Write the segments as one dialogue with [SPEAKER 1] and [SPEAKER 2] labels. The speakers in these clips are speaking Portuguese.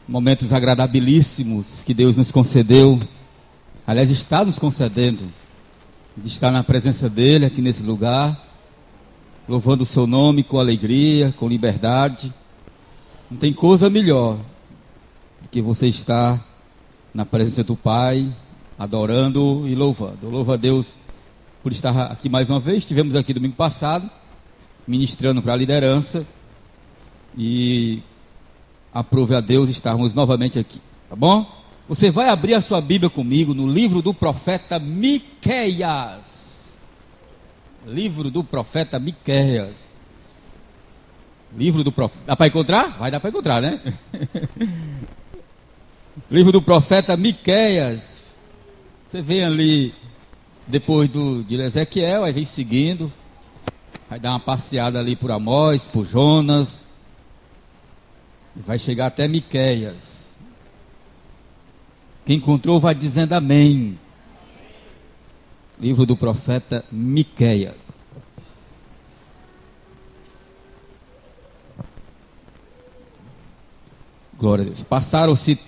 [SPEAKER 1] Momentos agradabilíssimos que Deus nos concedeu, aliás, está nos concedendo, de estar na presença dEle aqui nesse lugar, louvando o seu nome com alegria, com liberdade. Não tem coisa melhor do que você estar na presença do Pai, adorando e louvando. Eu louvo a Deus por estar aqui mais uma vez. Estivemos aqui domingo passado, ministrando para a liderança, e aprove a Deus estarmos novamente aqui, tá bom? Você vai abrir a sua Bíblia comigo no livro do profeta Miqueias. Livro do profeta Miqueias. Livro do profeta. Dá para encontrar? Vai dar para encontrar, né? Livro do profeta Miqueias. Você vem ali depois de Ezequiel, aí vem seguindo. Vai dar uma passeada ali por Amós, por Jonas. E vai chegar até Miqueias. Quem encontrou vai dizendo amém. Livro do profeta Miqueias. Glória a Deus. Passaram-se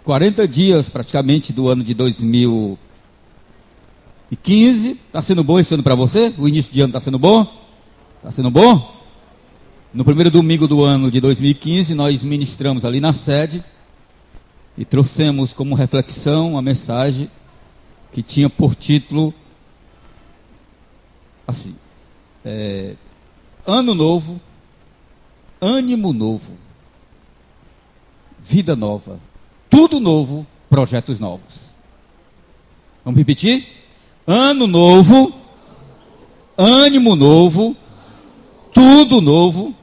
[SPEAKER 1] 40 dias praticamente do ano de 2015. Está sendo bom esse ano para você? O início de ano está sendo bom? Está sendo bom? No primeiro domingo do ano de 2015, nós ministramos ali na sede e trouxemos como reflexão uma mensagem que tinha por título assim: Ano novo, ânimo novo, vida nova, tudo novo, projetos novos. Vamos repetir? Ano novo, ânimo novo, tudo novo,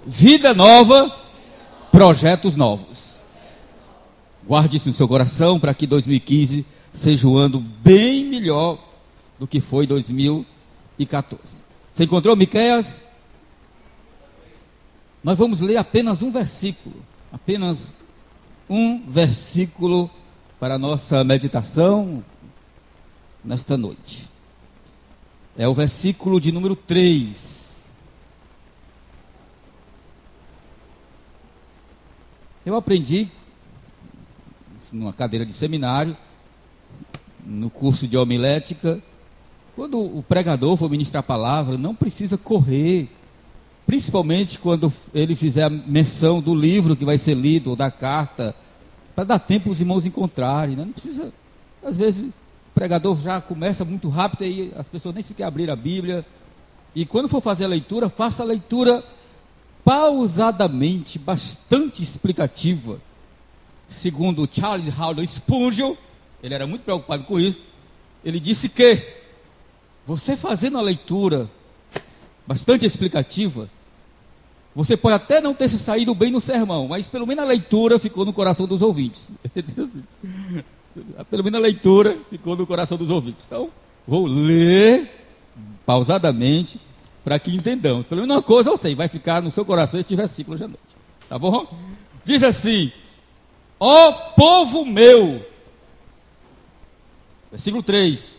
[SPEAKER 1] vida nova, projetos novos. Guarde isso no seu coração para que 2015 seja um ano bem melhor do que foi 2014. Você encontrou Miqueias? Nós vamos ler apenas um versículo. Apenas um versículo para a nossa meditação nesta noite. É o versículo de número 3. Eu aprendi numa cadeira de seminário, no curso de homilética, quando o pregador for ministrar a palavra, não precisa correr, principalmente quando ele fizer a menção do livro que vai ser lido, ou da carta, para dar tempo os irmãos encontrarem, né? Não precisa, às vezes o pregador já começa muito rápido e as pessoas nem sequer abriram a Bíblia, e quando for fazer a leitura, faça a leitura pausadamente, bastante explicativa. Segundo Charles Haddon Spurgeon, ele era muito preocupado com isso, ele disse que você fazendo a leitura bastante explicativa, você pode até não ter se saído bem no sermão, mas pelo menos a leitura ficou no coração dos ouvintes. Ele disse assim, pelo menos a leitura ficou no coração dos ouvintes. Então, vou ler pausadamente para que entendamos. Pelo menos uma coisa eu sei, vai ficar no seu coração este versículo hoje à noite. Tá bom? Diz assim: ó povo meu, versículo 3,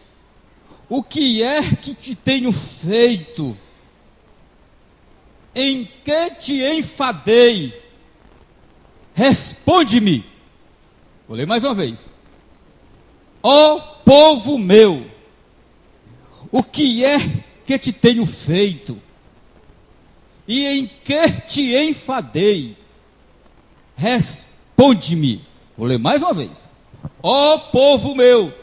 [SPEAKER 1] o que é que te tenho feito? Em que te enfadei? Responde-me. Vou ler mais uma vez. Ó povo meu, o que é que te tenho feito? E em que te enfadei? Responde-me. Vou ler mais uma vez. Ó povo meu,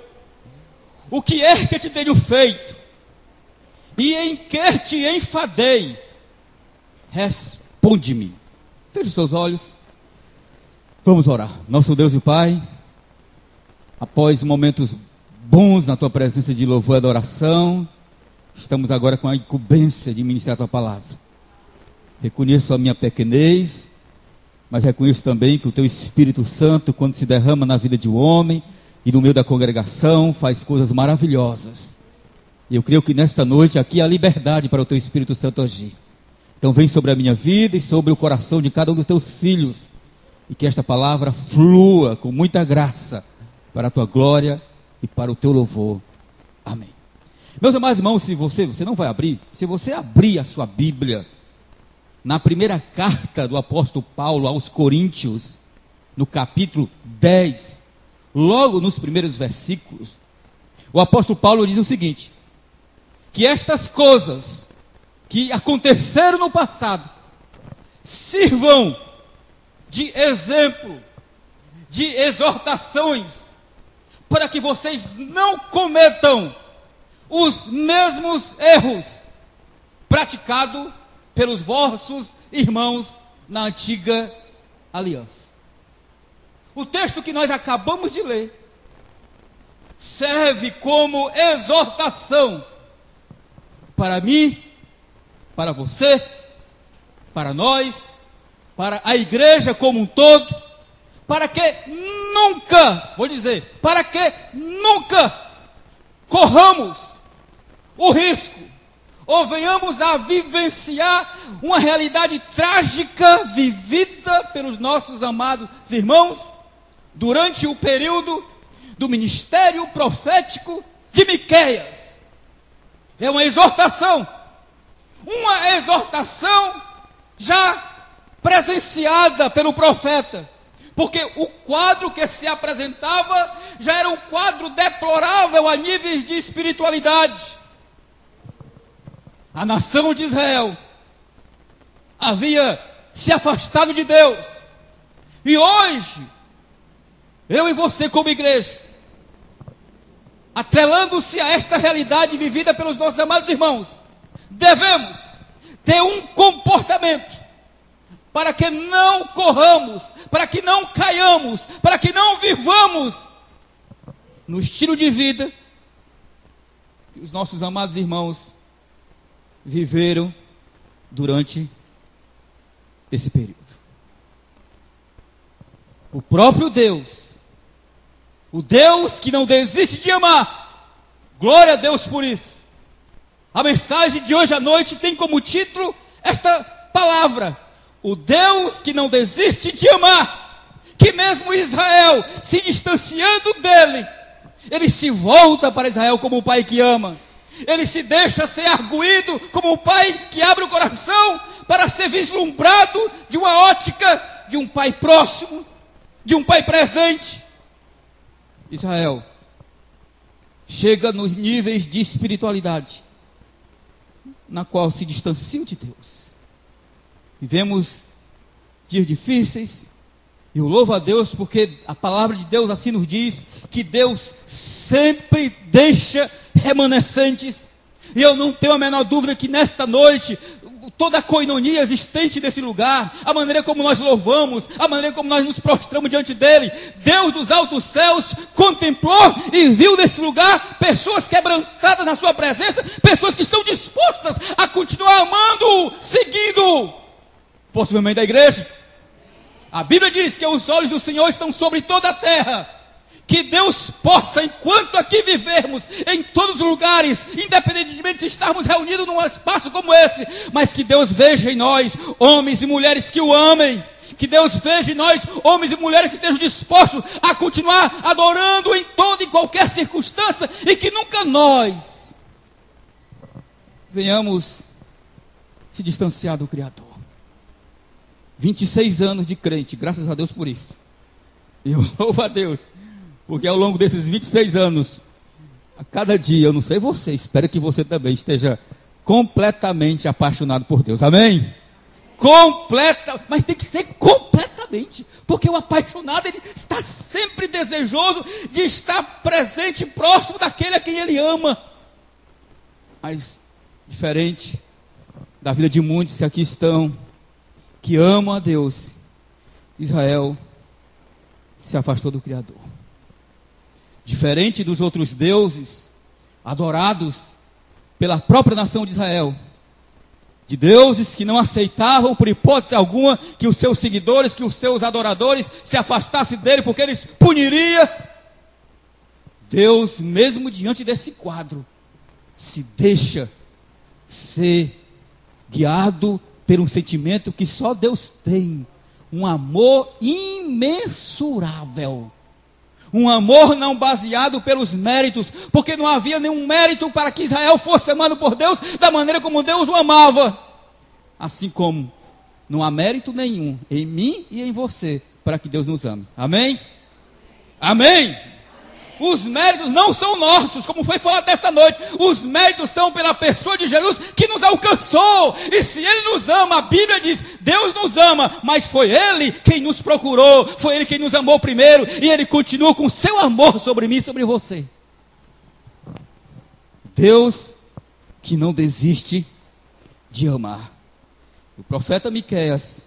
[SPEAKER 1] o que é que te tenho feito? E em que te enfadei? Responde-me. Feche os seus olhos. Vamos orar. Nosso Deus e Pai, após momentos bons na Tua presença de louvor e adoração, estamos agora com a incumbência de ministrar a Tua palavra. Reconheço a minha pequenez, mas reconheço também que o Teu Espírito Santo, quando se derrama na vida de um homem e no meio da congregação, faz coisas maravilhosas. E eu creio que nesta noite aqui há liberdade para o Teu Espírito Santo agir. Então vem sobre a minha vida e sobre o coração de cada um dos Teus filhos, e que esta palavra flua com muita graça para a Tua glória e para o Teu louvor. Amém. Meus amados irmãos, se você não vai abrir, se você abrir a sua Bíblia na primeira carta do apóstolo Paulo aos Coríntios, no capítulo 10, logo nos primeiros versículos, o apóstolo Paulo diz o seguinte: que estas coisas que aconteceram no passado sirvam de exemplo, de exortações, para que vocês não cometam os mesmos erros praticados pelos vossos irmãos na antiga aliança. O texto que nós acabamos de ler serve como exortação para mim, para você, para nós, para a igreja como um todo, para que nunca, vou dizer, para que nunca corramos o risco, ou venhamos a vivenciar uma realidade trágica vivida pelos nossos amados irmãos durante o período do ministério profético de Miqueias. É uma exortação já presenciada pelo profeta, porque o quadro que se apresentava já era um quadro deplorável a níveis de espiritualidade. A nação de Israel havia se afastado de Deus, e hoje, eu e você como igreja, atrelando-se a esta realidade vivida pelos nossos amados irmãos, devemos ter um comportamento para que não corramos, para que não caiamos, para que não vivamos no estilo de vida que os nossos amados irmãos viveram durante esse período. O próprio Deus, o Deus que não desiste de amar, glória a Deus por isso. A mensagem de hoje à noite tem como título esta palavra: o Deus que não desiste de amar, que mesmo Israel se distanciando dele, ele se volta para Israel como um pai que ama, ele se deixa ser arguído como um pai que abre o coração para ser vislumbrado de uma ótica de um pai próximo, de um pai presente. Israel chega nos níveis de espiritualidade na qual se distanciam de Deus. Vivemos dias difíceis, e eu louvo a Deus porque a palavra de Deus assim nos diz que Deus sempre deixa remanescentes, e eu não tenho a menor dúvida que nesta noite toda a coinonia existente nesse lugar, a maneira como nós louvamos, a maneira como nós nos prostramos diante dele, Deus dos altos céus contemplou e viu nesse lugar pessoas quebrantadas na sua presença, pessoas que estão dispostas a continuar amando, seguindo. Possivelmente da igreja, a Bíblia diz que os olhos do Senhor estão sobre toda a terra. Que Deus possa, enquanto aqui vivermos, em todos os lugares, independentemente de estarmos reunidos num espaço como esse, mas que Deus veja em nós homens e mulheres que o amem, que Deus veja em nós homens e mulheres que estejam dispostos a continuar adorando em toda e qualquer circunstância, e que nunca nós venhamos se distanciar do Criador. 26 anos de crente, graças a Deus por isso. E eu louvo a Deus, porque ao longo desses 26 anos, a cada dia, eu não sei você, espero que você também esteja completamente apaixonado por Deus, amém? Mas tem que ser completamente, porque o apaixonado, ele está sempre desejoso de estar presente, próximo daquele a quem ele ama. Mas, diferente da vida de muitos que aqui estão, que amam a Deus, Israel se afastou do Criador. Diferente dos outros deuses adorados pela própria nação de Israel, de deuses que não aceitavam por hipótese alguma que os seus seguidores, que os seus adoradores se afastassem dele, porque eles puniria. Deus, mesmo diante desse quadro, se deixa ser guiado por um sentimento que só Deus tem, um amor imensurável. Um amor não baseado pelos méritos, porque não havia nenhum mérito para que Israel fosse amado por Deus da maneira como Deus o amava. Assim como não há mérito nenhum em mim e em você para que Deus nos ame. Amém? Amém? Os méritos não são nossos, como foi falado nesta noite. Os méritos são pela pessoa de Jesus que nos alcançou. E se Ele nos ama, a Bíblia diz, Deus nos ama, mas foi Ele quem nos procurou, foi Ele quem nos amou primeiro, e Ele continua com seu amor sobre mim e sobre você. Deus que não desiste de amar. O profeta Miqueias,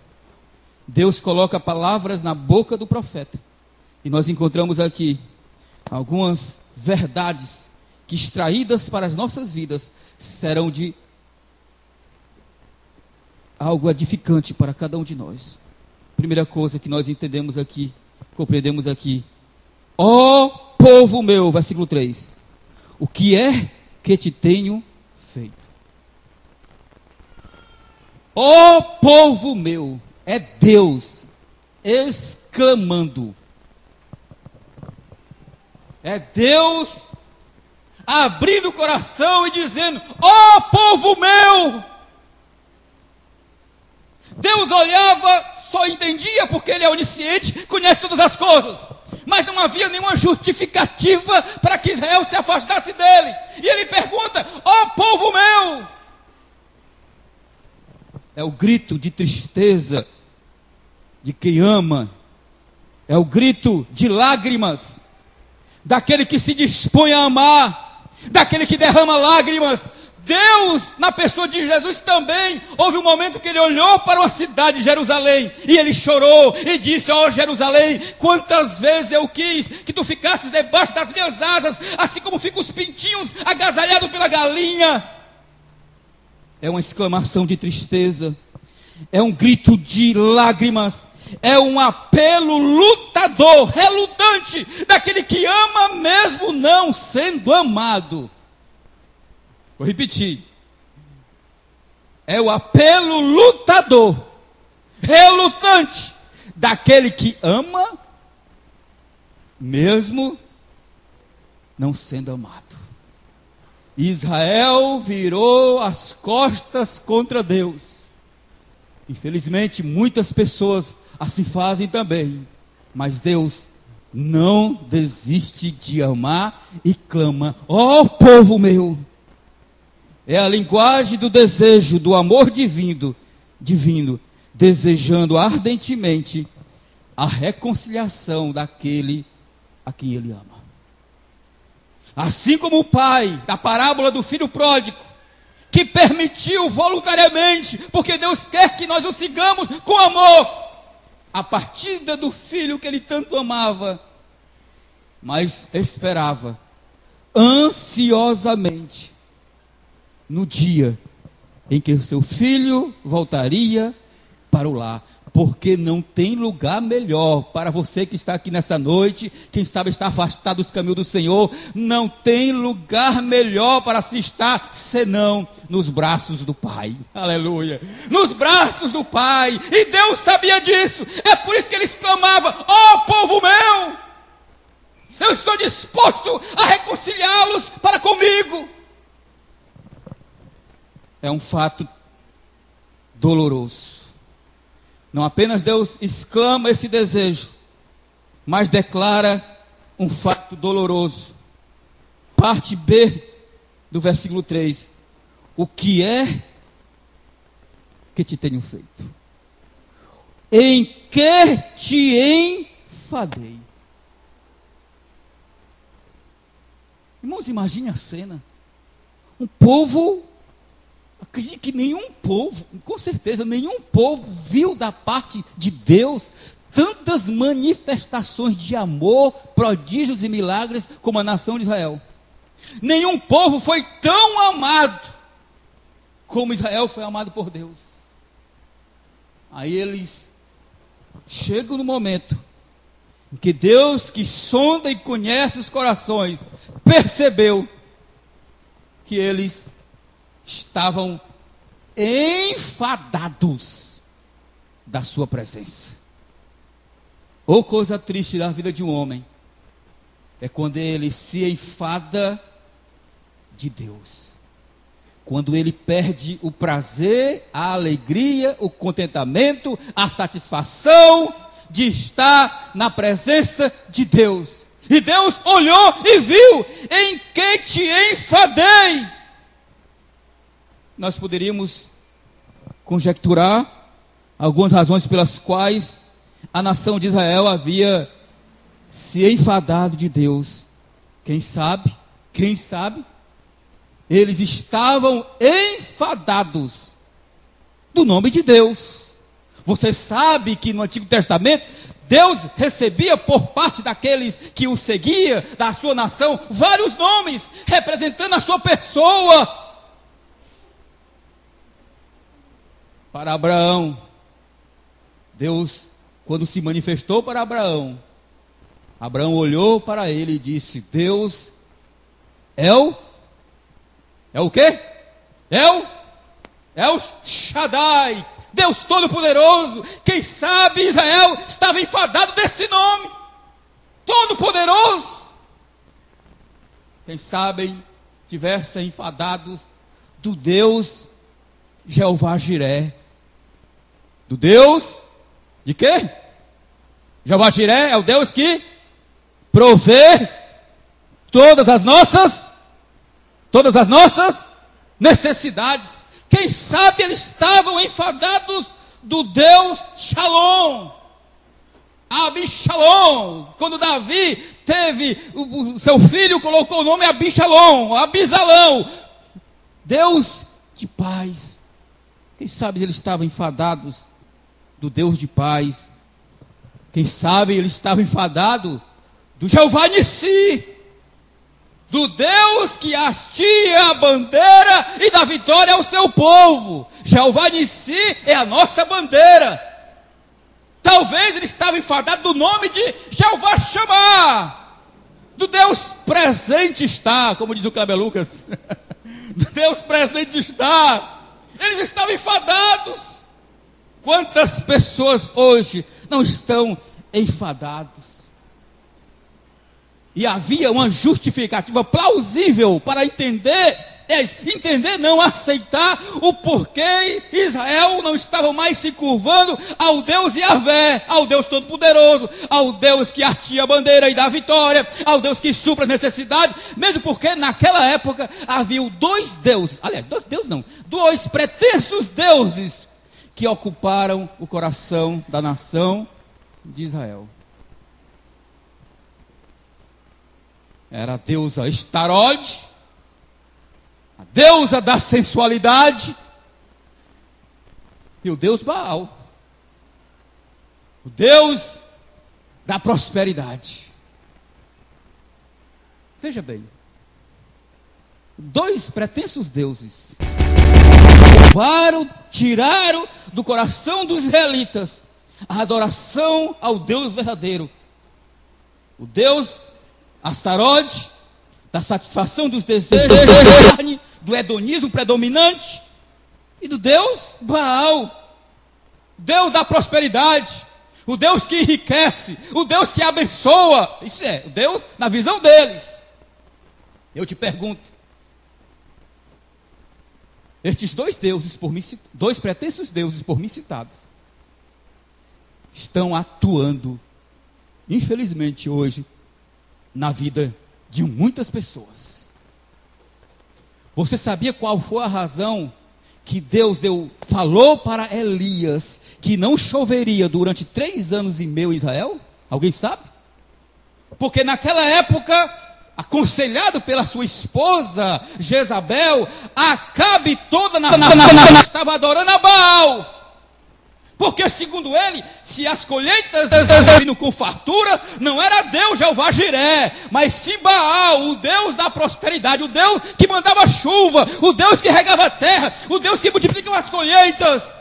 [SPEAKER 1] Deus coloca palavras na boca do profeta. E nós encontramos aqui algumas verdades que, extraídas para as nossas vidas, serão de algo edificante para cada um de nós. Primeira coisa que nós entendemos aqui, compreendemos aqui: ó povo meu, versículo 3, o que é que te tenho feito? Ó povo meu, é Deus exclamando. É Deus abrindo o coração e dizendo: ó povo meu. Deus olhava, só entendia porque Ele é onisciente, conhece todas as coisas. Mas não havia nenhuma justificativa para que Israel se afastasse dele. E Ele pergunta: ó povo meu. É o grito de tristeza de quem ama. É o grito de lágrimas daquele que se dispõe a amar, daquele que derrama lágrimas. Deus, na pessoa de Jesus também, houve um momento que Ele olhou para uma cidade, Jerusalém, e Ele chorou e disse: ó Jerusalém, quantas vezes eu quis que tu ficasses debaixo das minhas asas, assim como ficam os pintinhos agasalhados pela galinha. É uma exclamação de tristeza, é um grito de lágrimas, é um apelo lutador, relutante, daquele que ama mesmo não sendo amado. Vou repetir. É o apelo lutador, relutante, daquele que ama mesmo não sendo amado. Israel virou as costas contra Deus. Infelizmente, muitas pessoas assim fazem também. Mas Deus não desiste de amar e clama: ó povo meu. É a linguagem do desejo, do amor divino, desejando ardentemente a reconciliação daquele a quem Ele ama. Assim como o pai da parábola do filho pródigo, que permitiu voluntariamente, porque Deus quer que nós o sigamos com amor, a partida do filho que Ele tanto amava, mas esperava ansiosamente no dia em que o seu filho voltaria para o lar. Porque não tem lugar melhor para você que está aqui nessa noite, quem sabe está afastado dos caminhos do Senhor. Não tem lugar melhor para se estar senão nos braços do Pai. Aleluia! Nos braços do Pai. E Deus sabia disso. É por isso que Ele exclamava: ó povo meu, eu estou disposto a reconciliá-los para comigo. É um fato doloroso. Não apenas Deus exclama esse desejo, mas declara um fato doloroso. Parte B do versículo 3. O que é que te tenho feito? Em que te enfadei? Irmãos, imagine a cena. Um povo... Acredito que nenhum povo, com certeza, nenhum povo viu da parte de Deus tantas manifestações de amor, prodígios e milagres como a nação de Israel. Nenhum povo foi tão amado como Israel foi amado por Deus. Aí eles chegam no momento em que Deus, que sonda e conhece os corações, percebeu que eles estavam enfadados da sua presença. Ou coisa triste da vida de um homem é quando ele se enfada de Deus, quando ele perde o prazer, a alegria, o contentamento, a satisfação de estar na presença de Deus. E Deus olhou e viu: em que te enfadei. Nós poderíamos conjecturar algumas razões pelas quais a nação de Israel havia se enfadado de Deus. Quem sabe, eles estavam enfadados do nome de Deus. Você sabe que no Antigo Testamento, Deus recebia por parte daqueles que o seguia, da sua nação, vários nomes, representando a sua pessoa. Para Abraão, Deus, quando se manifestou para Abraão, Abraão olhou para ele e disse: Deus é o quê? É o Shaddai, Deus Todo-Poderoso. Quem sabe Israel estava enfadado desse nome, Todo-Poderoso. Quem sabe tivessem enfadados do Deus Jeová Jiré. Do Deus de quê? Jeová Jiré é o Deus que provê todas as nossas necessidades. Quem sabe eles estavam enfadados do Deus Shalom, Abishalom. Quando Davi teve o seu filho, colocou o nome Abishalom, Abisalão, Deus de paz. Quem sabe eles estavam enfadados do Deus de paz. Quem sabe eles estavam enfadados do Jeová Nissi, do Deus que hastia a bandeira e dá vitória ao seu povo. Jeová Nissi é a nossa bandeira. Talvez ele estava enfadado do nome de Jeová Shammah, do Deus presente está, como diz o Kleber Lucas. Do Deus presente está. Eles estavam enfadados. Quantas pessoas hoje não estão enfadados? E havia uma justificativa plausível para aceitar o porquê Israel não estava mais se curvando ao Deus Yahvé, ao Deus Todo-Poderoso, ao Deus que hasteia a bandeira e dá a vitória, ao Deus que supra a necessidade, mesmo porque naquela época havia dois pretensos deuses que ocuparam o coração da nação de Israel. Era a deusa Estarode, a deusa da sensualidade, e o Deus Baal, o Deus da prosperidade. Veja bem, dois pretensos deuses tiraram do coração dos israelitas a adoração ao Deus verdadeiro, o Deus Astarode, da satisfação dos desejos da carne, do hedonismo predominante, e do Deus Baal, Deus da prosperidade, o Deus que enriquece, o Deus que abençoa. Isso é o Deus na visão deles. Eu te pergunto, estes dois deuses, dois pretensos deuses por mim citados, estão atuando, infelizmente hoje, na vida de muitas pessoas. Você sabia qual foi a razão que Deus falou para Elias que não choveria durante 3 anos e meio em Israel? Alguém sabe? Porque naquela época, aconselhado pela sua esposa Jezabel, Acabe toda a nação estava adorando a Baal. Porque segundo ele, se as colheitas vindo com fartura, não era Deus Jeová Jiré, mas sim Baal, o Deus da prosperidade, o Deus que mandava chuva, o Deus que regava a terra, o Deus que multiplica as colheitas.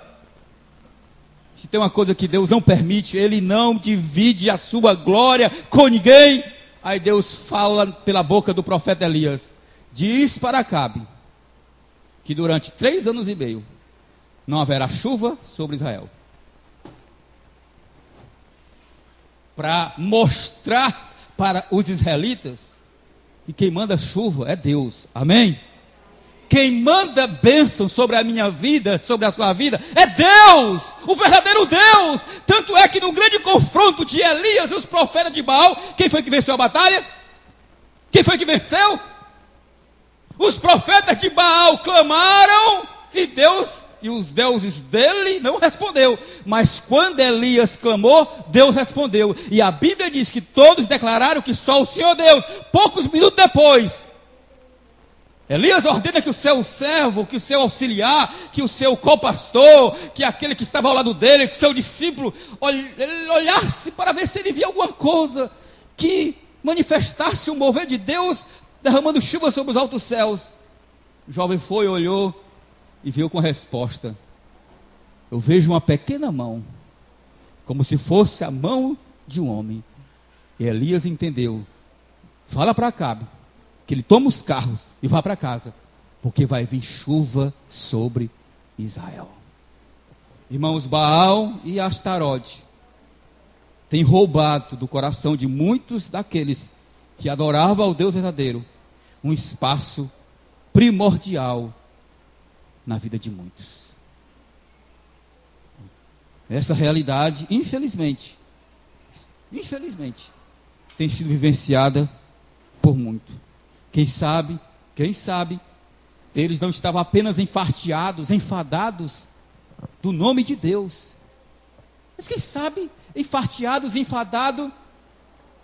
[SPEAKER 1] Se tem uma coisa que Deus não permite, Ele não divide a sua glória com ninguém. Aí Deus fala pela boca do profeta Elias, diz para Acabe que durante 3 anos e meio não haverá chuva sobre Israel, para mostrar para os israelitas que quem manda chuva é Deus. Amém? quem manda bênção sobre a minha vida, sobre a sua vida, é Deus, o verdadeiro Deus. Tanto é que no grande confronto de Elias e os profetas de Baal, quem foi que venceu a batalha? Quem foi que venceu? Os profetas de Baal clamaram e Deus e os deuses dele não respondeu. Mas quando Elias clamou, Deus respondeu. E a Bíblia diz que todos declararam que só o Senhor Deus. Poucos minutos depois, Elias ordena que o seu servo, que o seu auxiliar, que o seu co-pastor, que aquele que estava ao lado dele, que o seu discípulo, ele olhasse para ver se ele via alguma coisa que manifestasse o mover de Deus derramando chuva sobre os altos céus. O jovem foi, olhou e veio com a resposta: eu vejo uma pequena mão, como se fosse a mão de um homem. E Elias entendeu: fala para Acabe que ele toma os carros e vá para casa, porque vai vir chuva sobre Israel. Irmãos, Baal e Astarote têm roubado do coração de muitos daqueles que adoravam ao Deus verdadeiro um espaço primordial na vida de muitos. Essa realidade, infelizmente, tem sido vivenciada por muito. Quem sabe, eles não estavam apenas enfadados do nome de Deus, mas quem sabe, enfadados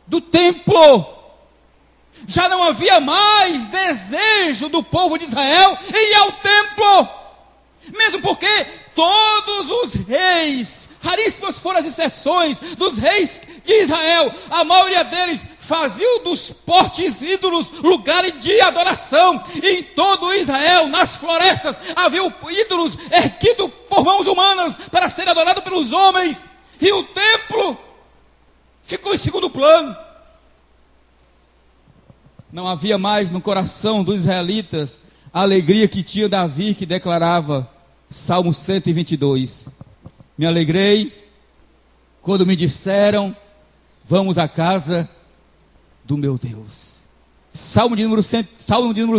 [SPEAKER 1] do templo. Já não havia mais desejo do povo de Israel em ir ao templo, mesmo porque todos os reis, raríssimas foram as exceções dos reis de Israel, a maioria deles faziam dos postes ídolos lugares de adoração. Em todo Israel, nas florestas, havia ídolos erguidos por mãos humanas para serem adorados pelos homens, e o templo ficou em segundo plano. Não havia mais no coração dos israelitas a alegria que tinha Davi, que declarava, Salmo 122, me alegrei quando me disseram, vamos à casa do meu Deus. Salmo de número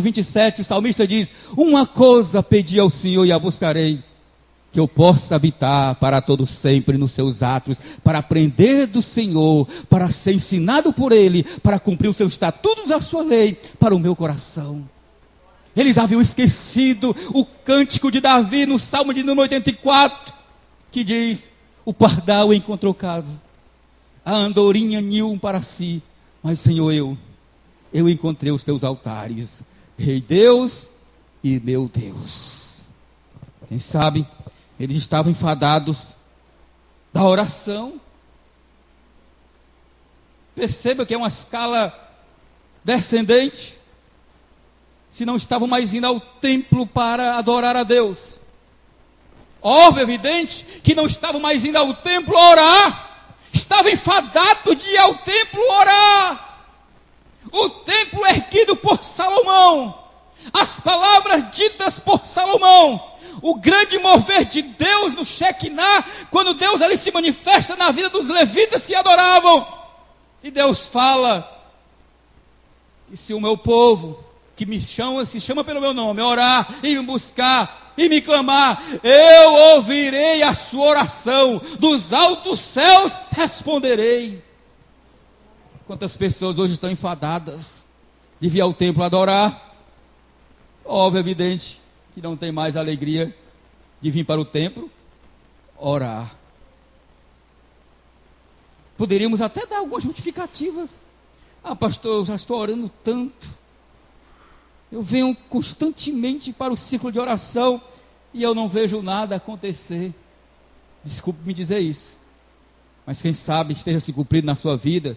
[SPEAKER 1] 27, o salmista diz, uma coisa pedi ao Senhor e a buscarei, que eu possa habitar para todo sempre nos seus atos, para aprender do Senhor, para ser ensinado por Ele, para cumprir os seus estatutos, a sua lei, para o meu coração. Eles haviam esquecido o cântico de Davi no Salmo de número 84, que diz, o pardal encontrou casa, a andorinha ninho para si, mas Senhor, eu encontrei os teus altares, Rei Deus e meu Deus. Quem sabe eles estavam enfadados da oração. Perceba que é uma escala descendente. Se não estavam mais indo ao templo para adorar a Deus. Óbvio, evidente, que não estavam mais indo ao templo orar. Estavam enfadados de ir ao templo orar. O templo erguido por Salomão. As palavras ditas por Salomão. O grande mover de Deus no Shekinah, quando Deus ali se manifesta na vida dos levitas que adoravam. E Deus fala, e se o meu povo, que se chama pelo meu nome, orar e me buscar e me clamar, eu ouvirei a sua oração, dos altos céus responderei. Quantas pessoas hoje estão enfadadas de vir ao templo adorar? Óbvio, evidente, que não tem mais alegria de vir para o templo orar. Poderíamos até dar algumas justificativas. Ah, pastor, eu já estou orando tanto. Eu venho constantemente para o ciclo de oração e eu não vejo nada acontecer. Desculpe me dizer isso, mas quem sabe esteja se cumprindo na sua vida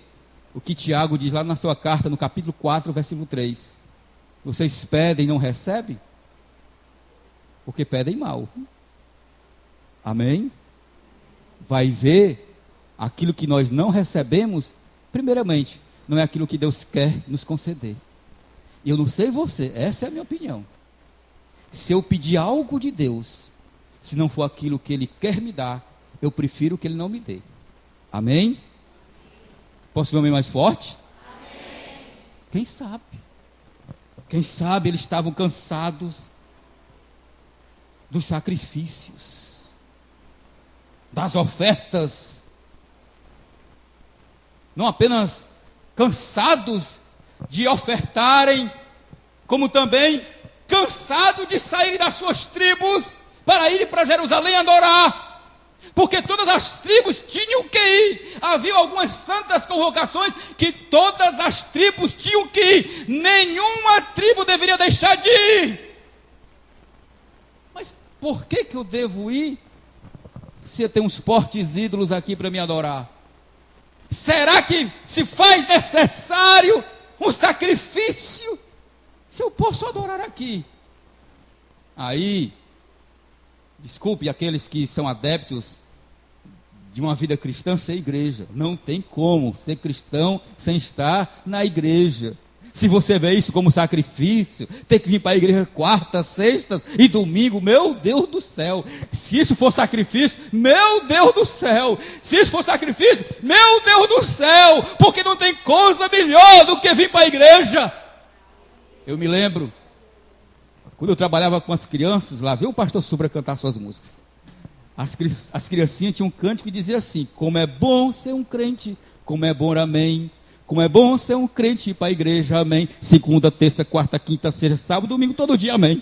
[SPEAKER 1] o que Tiago diz lá na sua carta, no capítulo 4, versículo 3. Vocês pedem e não recebem? Porque pedem mal. Amém? Vai ver aquilo que nós não recebemos, primeiramente, não é aquilo que Deus quer nos conceder. E eu não sei você, essa é a minha opinião. Se eu pedir algo de Deus, se não for aquilo que Ele quer me dar, eu prefiro que Ele não me dê. Amém? Posso ver um amém mais forte? Amém. Quem sabe? Quem sabe eles estavam cansados dos sacrifícios, das ofertas. Não apenas cansados de ofertarem, como também cansados de saírem das suas tribos para irem para Jerusalém adorar. Porque todas as tribos tinham que ir. Havia algumas santas convocações que todas as tribos tinham que ir. Nenhuma tribo deveria deixar de ir. Mas por que eu devo ir se eu tenho uns fortes ídolos aqui para me adorar? Será que se faz necessário um sacrifício se eu posso adorar aqui? Aí, desculpe aqueles que são adeptos de uma vida cristã sem igreja. Não tem como ser cristão sem estar na igreja. Se você vê isso como sacrifício, ter que vir para a igreja quarta, sexta e domingo, meu Deus do céu. Se isso for sacrifício, meu Deus do céu. Se isso for sacrifício, meu Deus do céu. Porque não tem coisa melhor do que vir para a igreja. Eu me lembro, quando eu trabalhava com as crianças, lá veio o pastor Subra cantar suas músicas. As criancinhas tinham um cântico que dizia assim: como é bom ser um crente, como é bom, amém. Como é bom ser um crente e ir para a igreja, amém. Segunda, terça, quarta, quinta, sexta, sábado, domingo, todo dia, amém.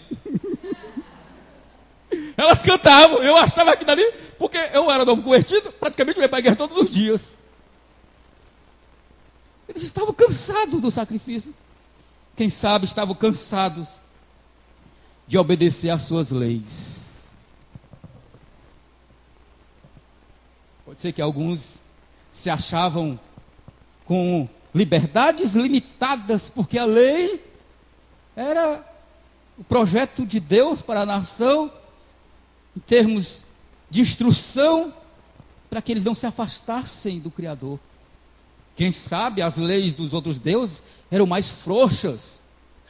[SPEAKER 1] Elas cantavam, eu achava aquilo ali, porque eu era novo convertido, praticamente eu ia para a igreja todos os dias. Eles estavam cansados do sacrifício. Quem sabe estavam cansados de obedecer às suas leis. Pode ser que alguns se achavam com liberdades limitadas, porque a lei era o projeto de Deus para a nação, em termos de instrução, para que eles não se afastassem do Criador. Quem sabe as leis dos outros deuses eram mais frouxas,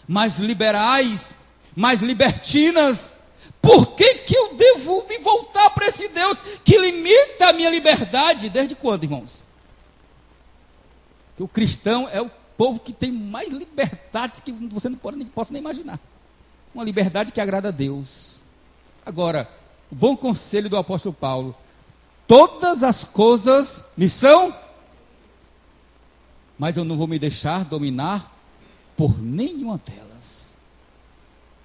[SPEAKER 1] mais liberais, mais libertinas. Por que eu devo me voltar para esse Deus que limita a minha liberdade? Desde quando, irmãos? Que o cristão é o povo que tem mais liberdade que você não possa nem imaginar. Uma liberdade que agrada a Deus. Agora, o bom conselho do apóstolo Paulo: todas as coisas me são, mas eu não vou me deixar dominar por nenhuma delas.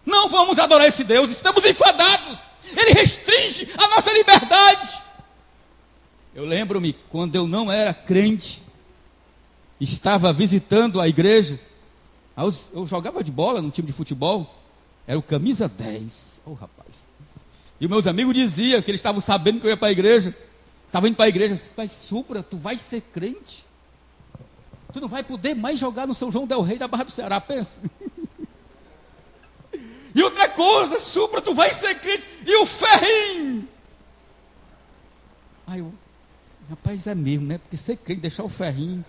[SPEAKER 1] Não vamos adorar esse Deus, estamos enfadados. Ele restringe a nossa liberdade. Eu lembro-me, quando eu não era crente, estava visitando a igreja, eu jogava de bola no time de futebol, era o camisa 10, rapaz. E meus amigos diziam que eles estavam sabendo que eu ia para a igreja, estava indo para a igreja. Mas Supra, tu vai ser crente? Tu não vai poder mais jogar no São João del Rei da Barra do Ceará, pensa. E outra coisa, Supra, tu vai ser crente, e o ferrinho? Aí eu, rapaz, é mesmo, né? Porque ser crente, deixar o ferrinho,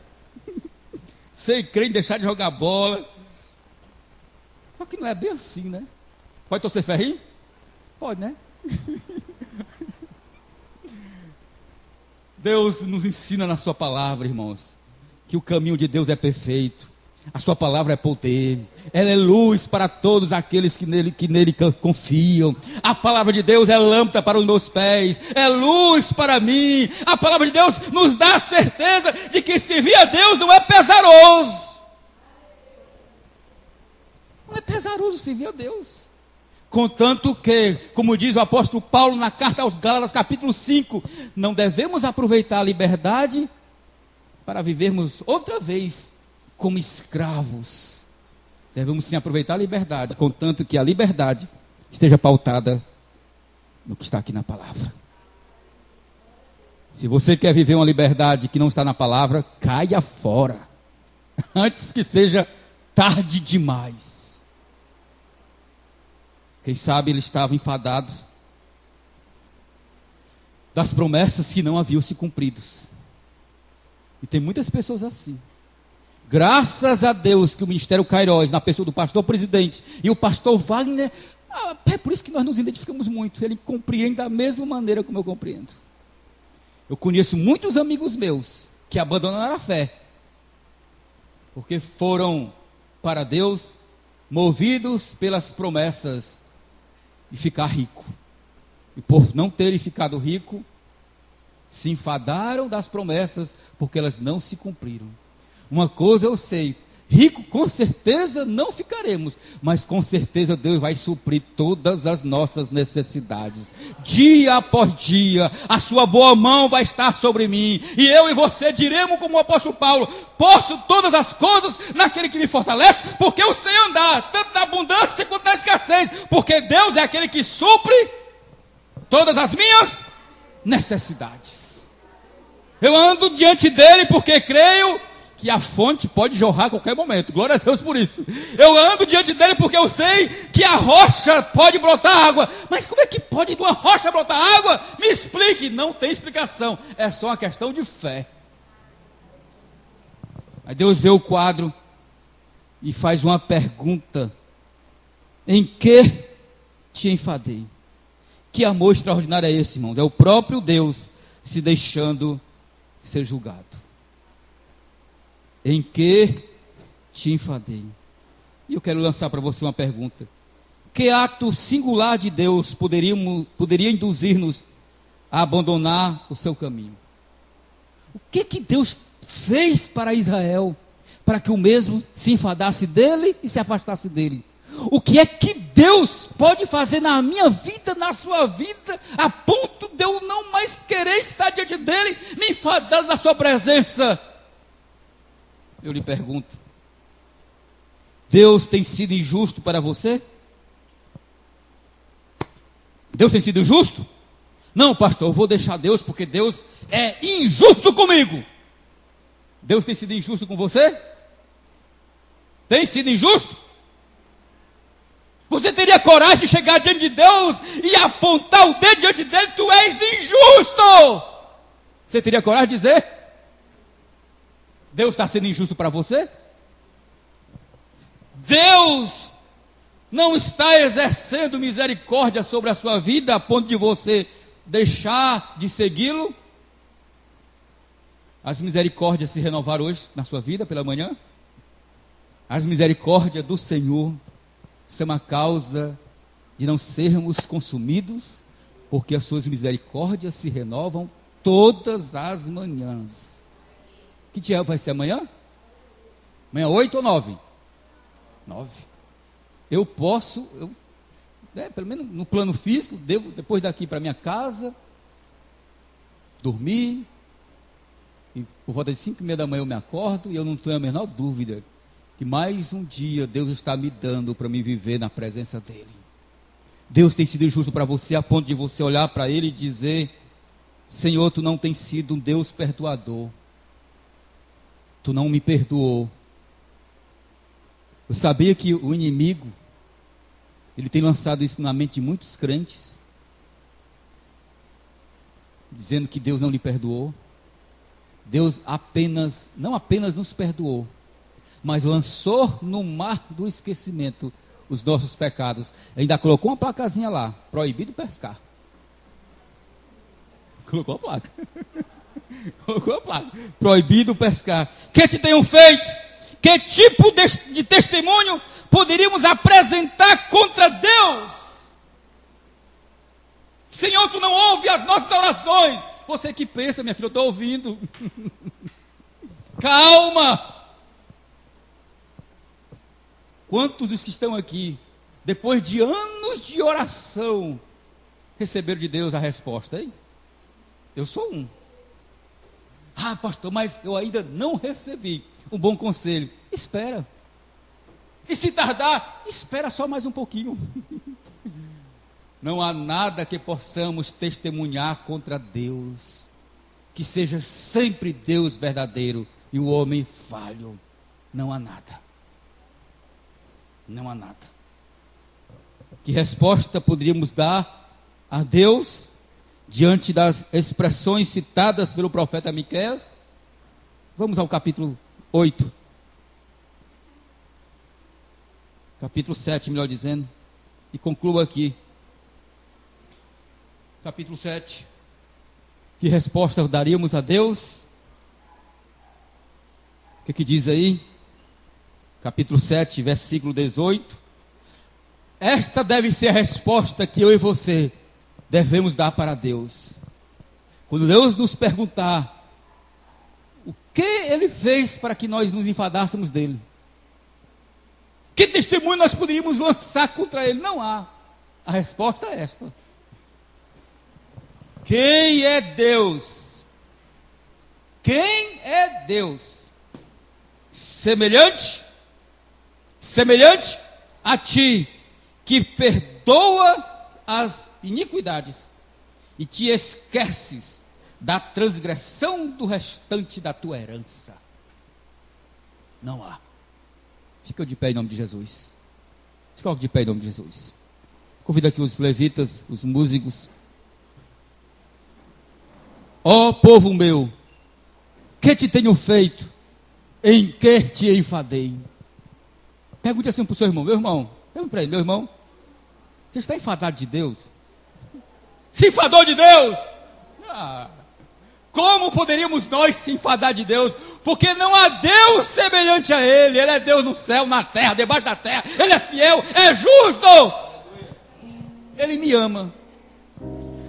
[SPEAKER 1] ser crente, deixar de jogar bola. Só que não é bem assim, né? Pode torcer ferrinho? Pode, né? Deus nos ensina na sua palavra, irmãos, que o caminho de Deus é perfeito. A sua palavra é poder, ela é luz para todos aqueles que nele confiam. A palavra de Deus é lâmpada para os meus pés, é luz para mim. A palavra de Deus nos dá a certeza de que servir a Deus não é pesaroso. Não é pesaroso servir a Deus. Contanto que, como diz o apóstolo Paulo na carta aos Gálatas, capítulo 5, não devemos aproveitar a liberdade para vivermos outra vez como escravos. Devemos sim aproveitar a liberdade, contanto que a liberdade esteja pautada no que está aqui na palavra. Se você quer viver uma liberdade que não está na palavra, caia fora, antes que seja tarde demais. Quem sabe ele estava enfadado das promessas que não haviam se cumprido. E tem muitas pessoas assim. Graças a Deus que o Ministério Kairos, na pessoa do pastor presidente e o pastor Wagner, é por isso que nós nos identificamos muito. Ele compreende da mesma maneira como eu compreendo. Eu conheço muitos amigos meus que abandonaram a fé, porque foram para Deus movidos pelas promessas de ficar rico. e por não terem ficado ricos, se enfadaram das promessas, porque elas não se cumpriram. Uma coisa eu sei, rico com certeza não ficaremos, mas com certeza Deus vai suprir todas as nossas necessidades. Dia após dia, a sua boa mão vai estar sobre mim, e eu e você diremos como o apóstolo Paulo: posso todas as coisas naquele que me fortalece, porque eu sei andar, tanto na abundância quanto na escassez, porque Deus é aquele que supre todas as minhas necessidades. Eu ando diante dele porque creio que a fonte pode jorrar a qualquer momento. Glória a Deus por isso. Eu ando diante dele porque eu sei que a rocha pode brotar água. Mas como é que pode de uma rocha brotar água? Me explique. Não tem explicação. É só uma questão de fé. Aí Deus vê o quadro e faz uma pergunta: em que te enfadei? Que amor extraordinário é esse, irmãos? É o próprio Deus se deixando ser julgado. Em que te enfadei? E eu quero lançar para você uma pergunta: que ato singular de Deus poderia induzir-nos a abandonar o seu caminho? O que Deus fez para Israel, para que o mesmo se enfadasse dele e se afastasse dele? O que é que Deus pode fazer na minha vida, na sua vida, a ponto de eu não mais querer estar diante dele, me enfadar na sua presença? Eu lhe pergunto: Deus tem sido injusto para você? Deus tem sido injusto? Não, pastor, eu vou deixar Deus porque Deus é injusto comigo. Deus tem sido injusto com você? Tem sido injusto? Você teria coragem de chegar diante de Deus e apontar o dedo diante dele: tu és injusto? Você teria coragem de dizer? Deus está sendo injusto para você? Deus não está exercendo misericórdia sobre a sua vida a ponto de você deixar de segui-lo? As misericórdias se renovaram hoje na sua vida pela manhã? As misericórdias do Senhor são a causa de não sermos consumidos, porque as suas misericórdias se renovam todas as manhãs. Que dia vai ser amanhã? Amanhã 8 ou 9? 9. Eu posso, pelo menos no plano físico, devo depois daqui para minha casa, dormir, e por volta de 5:30 da manhã eu me acordo, e eu não tenho a menor dúvida que mais um dia Deus está me dando para me viver na presença dele. Deus tem sido injusto para você a ponto de você olhar para ele e dizer: Senhor, tu não tens sido um Deus perdoador, tu não me perdoou. Eu sabia que o inimigo, ele tem lançado isso na mente de muitos crentes, dizendo que Deus não lhe perdoou. Deus não apenas nos perdoou, mas lançou no mar do esquecimento os nossos pecados. Ainda colocou uma placazinha lá: proibido pescar. Colocou a placa. Colocou a placa: proibido pescar. Que te tenham feito? Que tipo de testemunho poderíamos apresentar contra Deus? Senhor, tu não ouve as nossas orações. Você que pensa, minha filha, eu estou ouvindo. Calma. Quantos dos que estão aqui, depois de anos de oração, receberam de Deus a resposta, hein? Eu sou um. Ah, pastor, mas eu ainda não recebi. Um bom conselho: espera. E se tardar, espera só mais um pouquinho. Não há nada que possamos testemunhar contra Deus que seja sempre Deus verdadeiro e o homem falho. Não há nada. Não há nada. Que resposta poderíamos dar a Deus diante das expressões citadas pelo profeta Miqueias? Vamos ao capítulo 8. Capítulo 7, melhor dizendo. E concluo aqui. Capítulo 7. Que resposta daríamos a Deus? O que diz aí? Capítulo 7, versículo 18. Esta deve ser a resposta que eu e você devemos dar para Deus. Quando Deus nos perguntar o que Ele fez para que nós nos enfadássemos dele, que testemunho nós poderíamos lançar contra Ele? Não há. A resposta é esta: quem é Deus? Quem é Deus? Semelhante a ti, que perdoa as iniquidades e te esqueces da transgressão do restante da tua herança. Não há. Fica de pé em nome de Jesus. Se coloque de pé em nome de Jesus. Convido aqui os levitas, os músicos. Ó povo meu, que te tenho feito? Em que te enfadei? Pergunte assim para o seu irmão: meu irmão, pergunte para ele: meu irmão, você está enfadado de Deus? Se enfadou de Deus? Como poderíamos nós se enfadar de Deus? Porque não há Deus semelhante a Ele. Ele é Deus no céu, na terra, debaixo da terra. Ele é fiel, é justo. Ele me ama.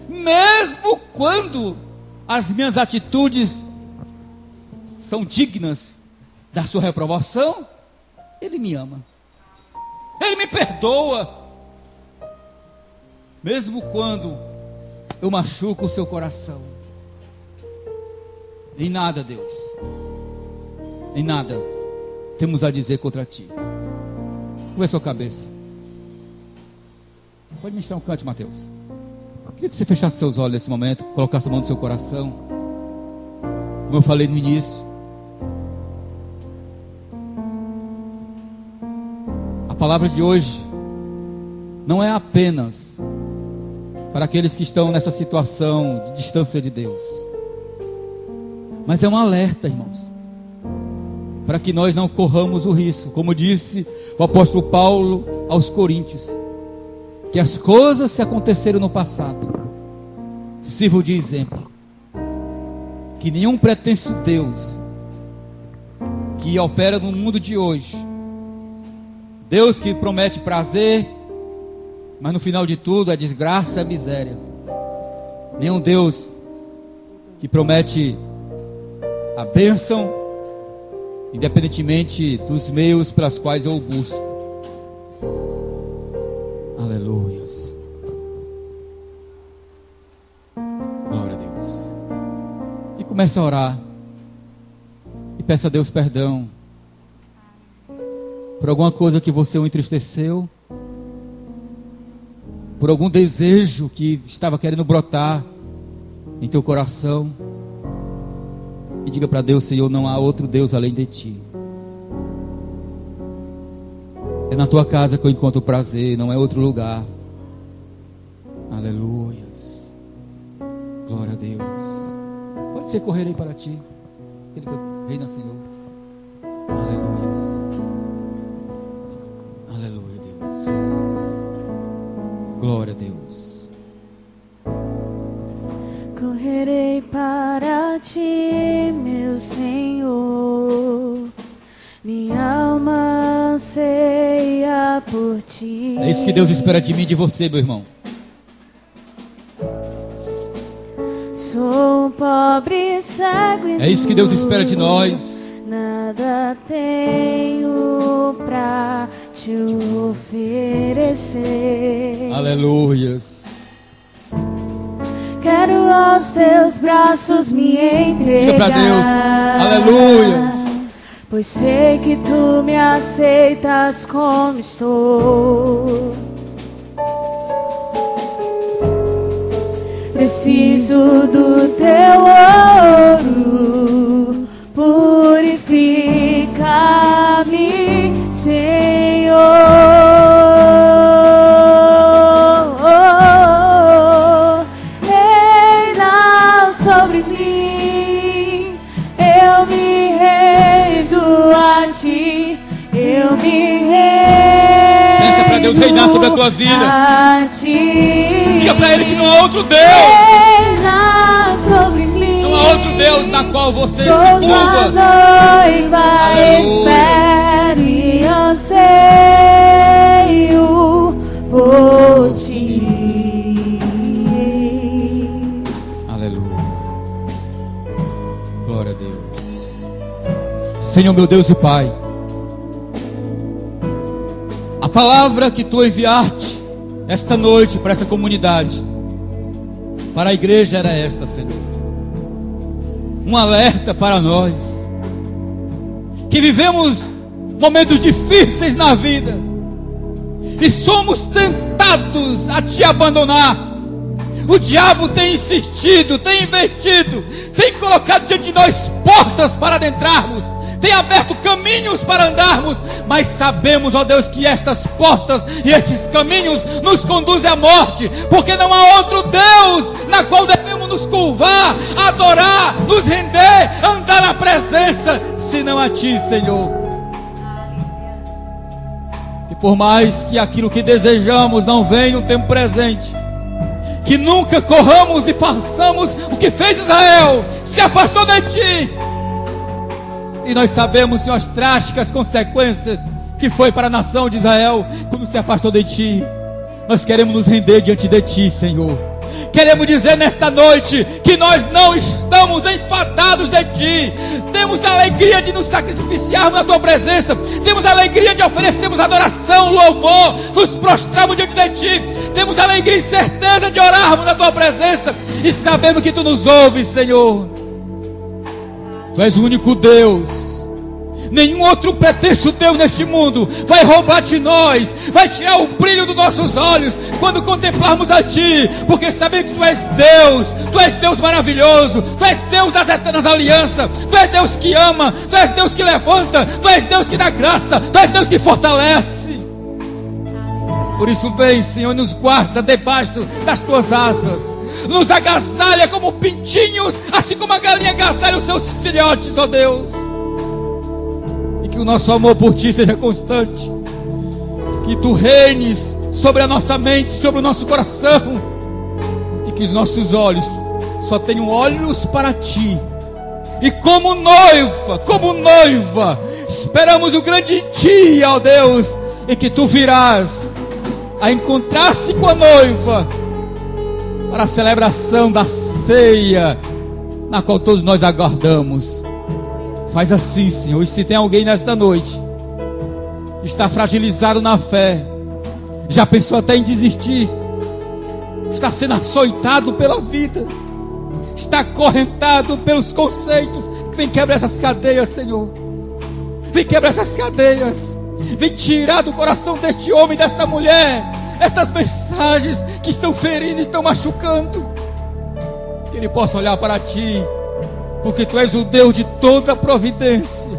[SPEAKER 1] Mesmo quando as minhas atitudes são dignas da sua reprovação, Ele me ama. Ele me perdoa. Mesmo quando eu machuco o seu coração. Em nada, Deus, em nada temos a dizer contra ti. Curva a sua cabeça. Pode ministrar um canto, Mateus. Queria que você fechasse seus olhos nesse momento, colocasse a mão no seu coração. Como eu falei no início, a palavra de hoje não é apenas para aqueles que estão nessa situação de distância de Deus, mas é um alerta, irmãos, para que nós não corramos o risco, como disse o apóstolo Paulo aos Coríntios, que as coisas que aconteceram no passado sirvam de exemplo, que nenhum pretenso Deus que opera no mundo de hoje, Deus que promete prazer, mas no final de tudo é desgraça e miséria, nenhum Deus que promete a bênção, independentemente dos meios pelos quais eu o busco. Aleluias. Glória a Deus. E comece a orar. E peça a Deus perdão por alguma coisa que você o entristeceu, por algum desejo que estava querendo brotar em teu coração. E diga para Deus: Senhor, não há outro Deus além de ti. É na tua casa que eu encontro prazer, não é outro lugar. Aleluias. Glória a Deus. Pode ser correrei para ti. Ele reina, Senhor. Aleluias. Aleluia, Deus. Glória a Deus.
[SPEAKER 2] Correrei para ti, meu Senhor, minha alma anseia por ti.
[SPEAKER 1] É isso que Deus espera de mim e de você, meu irmão.
[SPEAKER 2] Sou um pobre cego e
[SPEAKER 1] é isso que Deus espera de nós.
[SPEAKER 2] Nada tenho pra te oferecer.
[SPEAKER 1] Aleluias.
[SPEAKER 2] Quero aos teus braços me entregar.
[SPEAKER 1] Diga para Deus: aleluias.
[SPEAKER 2] Pois sei que tu me aceitas como estou. Preciso do teu ouro, purifica-me, Senhor.
[SPEAKER 1] Deus reinar sobre a tua vida. Diga para Ele que não há outro Deus. Não há outro Deus na qual você se curva.
[SPEAKER 2] Espero e anseio por ti.
[SPEAKER 1] Senhor meu Deus e Pai, a palavra que Tu enviaste esta noite para esta comunidade, para a igreja, era esta, Senhor. Um alerta para nós, que vivemos momentos difíceis na vida, e somos tentados a Te abandonar. O diabo tem insistido, tem investido, tem colocado diante de nós portas para adentrarmos, tem aberto caminhos para andarmos, mas sabemos, ó Deus, que estas portas e estes caminhos nos conduzem à morte, porque não há outro Deus na qual devemos nos curvar, adorar, nos render, andar na presença, senão a Ti, Senhor. E por mais que aquilo que desejamos não venha no tempo presente, que nunca corramos e façamos o que fez Israel, se afastou de Ti. E nós sabemos, Senhor, as trágicas consequências que foi para a nação de Israel quando se afastou de Ti. Nós queremos nos render diante de Ti, Senhor. Queremos dizer nesta noite que nós não estamos enfadados de Ti. Temos a alegria de nos sacrificarmos na Tua presença. Temos a alegria de oferecermos adoração, louvor, nos prostrarmos diante de Ti. Temos alegria e certeza de orarmos na Tua presença, e sabemos que Tu nos ouves, Senhor. Tu és o único Deus. Nenhum outro pretenso Deus neste mundo vai roubar de nós, vai tirar o brilho dos nossos olhos quando contemplarmos a Ti, porque sabemos que Tu és Deus maravilhoso, Tu és Deus das eternas alianças, Tu és Deus que ama, Tu és Deus que levanta, Tu és Deus que dá graça, Tu és Deus que fortalece. Por isso vem, Senhor, e nos guarda debaixo das Tuas asas, nos agasalha como pintinhos, assim como a galinha agasalha os seus filhotes, ó Deus. E que o nosso amor por Ti seja constante, que Tu reines sobre a nossa mente, sobre o nosso coração, e que os nossos olhos só tenham olhos para Ti. E como noiva, esperamos o grande dia, ó Deus, em que Tu virás a encontrar-se com a noiva para a celebração da ceia, na qual todos nós aguardamos. Faz assim, Senhor. E se tem alguém nesta noite que está fragilizado na fé, já pensou até em desistir, está sendo açoitado pela vida, está acorrentado pelos conceitos, vem quebrar essas cadeias, Senhor. Vem quebrar essas cadeias. Vem tirar do coração deste homem, desta mulher, estas mensagens que estão ferindo e estão machucando. Que ele possa olhar para Ti, porque Tu és o Deus de toda providência,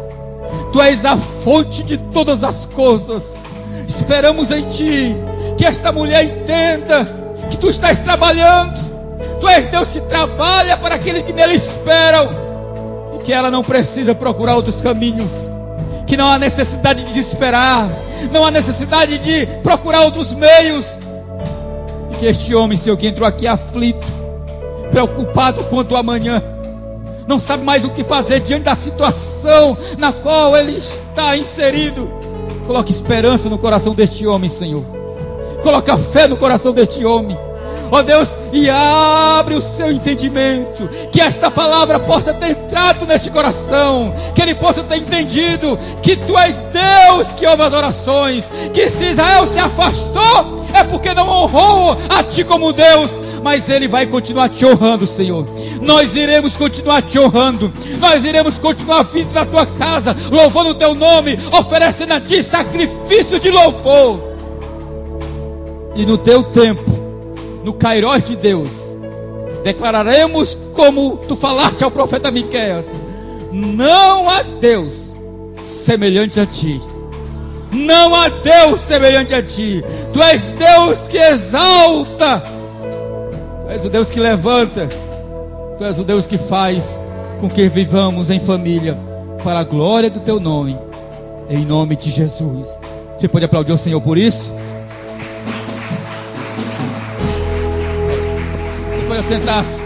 [SPEAKER 1] Tu és a fonte de todas as coisas. Esperamos em Ti, que esta mulher entenda que Tu estás trabalhando. Tu és Deus que trabalha para aqueles que nele esperam, e que ela não precisa procurar outros caminhos, que não há necessidade de desesperar, não há necessidade de procurar outros meios. E que este homem, Senhor, que entrou aqui aflito, preocupado quanto ao amanhã, não sabe mais o que fazer diante da situação na qual ele está inserido, coloque esperança no coração deste homem, Senhor. Coloca fé no coração deste homem, ó Deus, e abre o seu entendimento, que esta palavra possa ter entrado neste coração, que ele possa ter entendido que Tu és Deus que ouve as orações, que se Israel se afastou, é porque não honrou a Ti como Deus, mas ele vai continuar Te honrando, Senhor. Nós iremos continuar Te honrando, nós iremos continuar vindo na Tua casa, louvando o Teu nome, oferecendo a Ti sacrifício de louvor, e no Teu tempo, no Kairós de Deus, declararemos como Tu falaste ao profeta Miqueias: não há Deus semelhante a Ti. Não há Deus semelhante a Ti. Tu és Deus que exalta, Tu és o Deus que levanta, Tu és o Deus que faz com que vivamos em família, para a glória do Teu nome, em nome de Jesus. Você pode aplaudir o Senhor por isso? Você pode assentar-se.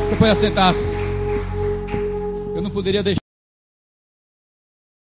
[SPEAKER 1] Você pode assentar-se. Eu não poderia deixar